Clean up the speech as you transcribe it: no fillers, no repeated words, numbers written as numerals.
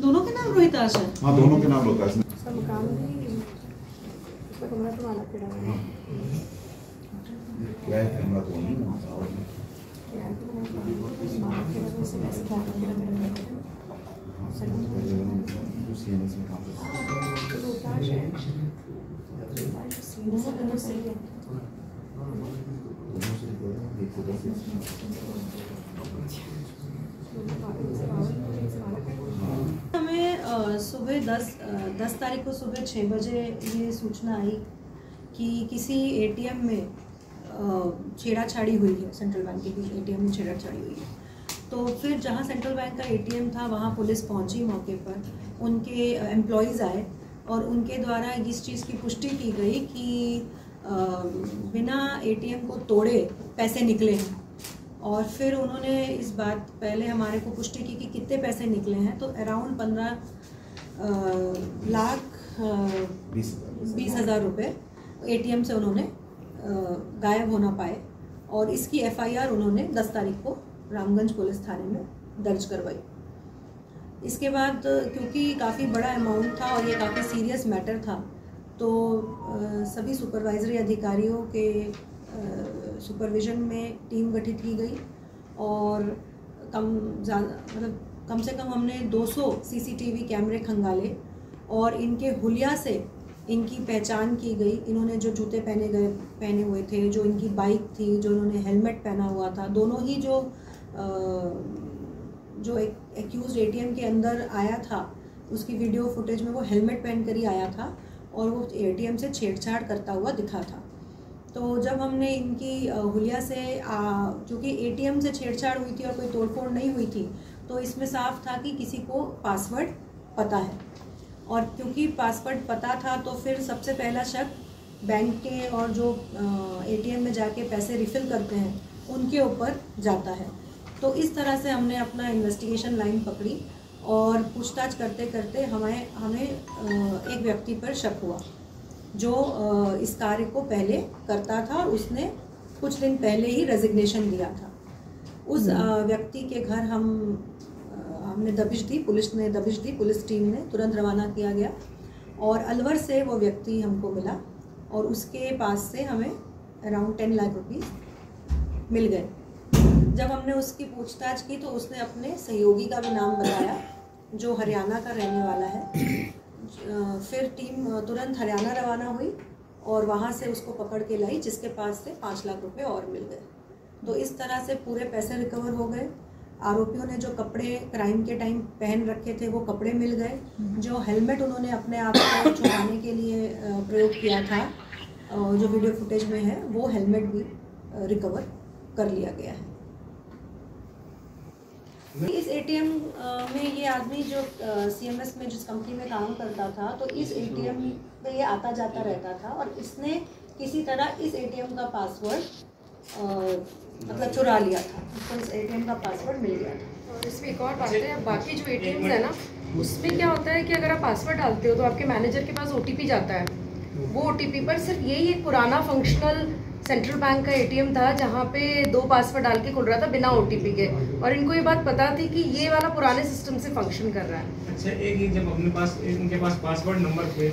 दोनों के नाम रोहिताश है? हाँ, दोनों के नाम रोहिताश है। क्या है कैमरा तो नहीं हमें सुबह 10 तारीख को सुबह 6 बजे ये सूचना आई कि किसी एटीएम में छेड़ाछाड़ी हुई है, सेंट्रल बैंक के एटीएम में छेड़ाछाड़ी हुई है। तो फिर जहाँ सेंट्रल बैंक का एटीएम था वहाँ पुलिस पहुँची मौके पर, उनके एम्प्लॉयज़ आए और उनके द्वारा इस चीज़ की पुष्टि की गई कि बिना एटीएम को तोड़े पैसे निकले हैं। और फिर उन्होंने इस बात पहले हमारे को पुष्टि की कि कितने पैसे निकले हैं, तो अराउंड 15 लाख 20,000 रुपये एटीएम से उन्होंने गायब होना पाए। और इसकी एफआईआर उन्होंने 10 तारीख को रामगंज पुलिस थाने में दर्ज करवाई। इसके बाद क्योंकि काफ़ी बड़ा अमाउंट था और ये काफ़ी सीरियस मैटर था, तो सभी सुपरवाइजरी अधिकारियों के सुपरविज़न में टीम गठित की गई और कम से कम हमने 200 सीसीटीवी कैमरे खंगाले और इनके हुलिया से इनकी पहचान की गई। इन्होंने जो जूते पहने हुए थे, जो इनकी बाइक थी, जो इन्होंने हेलमेट पहना हुआ था, दोनों ही जो एक एक्यूज़ एटीएम के अंदर आया था उसकी वीडियो फुटेज में वो हेलमेट पहन कर ही आया था और वो एटीएम से छेड़छाड़ करता हुआ दिखा था। तो जब हमने इनकी हुलिया से क्योंकि एटीएम से छेड़छाड़ हुई थी और कोई तोड़फोड़ नहीं हुई थी, तो इसमें साफ था कि किसी को पासवर्ड पता है। और क्योंकि पासवर्ड पता था तो फिर सबसे पहला शक बैंक के और जो एटीएम में जाके पैसे रिफ़िल करते हैं उनके ऊपर जाता है। तो इस तरह से हमने अपना इन्वेस्टिगेशन लाइन पकड़ी और पूछताछ करते करते हमें एक व्यक्ति पर शक हुआ जो इस कार्य को पहले करता था और उसने कुछ दिन पहले ही रेजिग्नेशन दिया था। उस व्यक्ति के घर हमने दबिश दी, पुलिस ने दबिश दी, पुलिस टीम ने तुरंत रवाना किया गया और अलवर से वो व्यक्ति हमको मिला और उसके पास से हमें अराउंड 10 लाख रुपीस मिल गए। जब हमने उसकी पूछताछ की तो उसने अपने सहयोगी का भी नाम बताया जो हरियाणा का रहने वाला है। फिर टीम तुरंत हरियाणा रवाना हुई और वहाँ से उसको पकड़ के लाई, जिसके पास से 5 लाख रुपए और मिल गए। तो इस तरह से पूरे पैसे रिकवर हो गए। आरोपियों ने जो कपड़े क्राइम के टाइम पहन रखे थे वो कपड़े मिल गए। जो हेलमेट उन्होंने अपने आप को छुपाने के लिए प्रयोग किया था, जो वीडियो फुटेज में है, वो हेलमेट भी रिकवर कर लिया गया है। इस एटीएम में ये आदमी जो सीएमएस में जिस कंपनी में काम करता था, तो इस एटीएम पे ये आता जाता रहता था और इसने किसी तरह इस एटीएम का पासवर्ड मतलब चुरा लिया था, तो इस एटीएम का पासवर्ड मिल गया था। और इसमें एक और बात है, बाकी जो एटीएम्स है ना, उसमें क्या होता है कि अगर आप पासवर्ड डालते हो तो आपके मैनेजर के पास ओटीपी जाता है। वो ओटीपी पर सिर्फ यही एक पुराना फंक्शनल सेंट्रल बैंक का एटीएम था जहाँ पे 2 पासवर्ड डाल के खुल रहा था बिना ओटीपी के, और इनको ये बात पता थी कि ये वाला पुराने सिस्टम से फंक्शन कर रहा है। अच्छा, एक जब अपने पास इनके पास पासवर्ड नंबर थे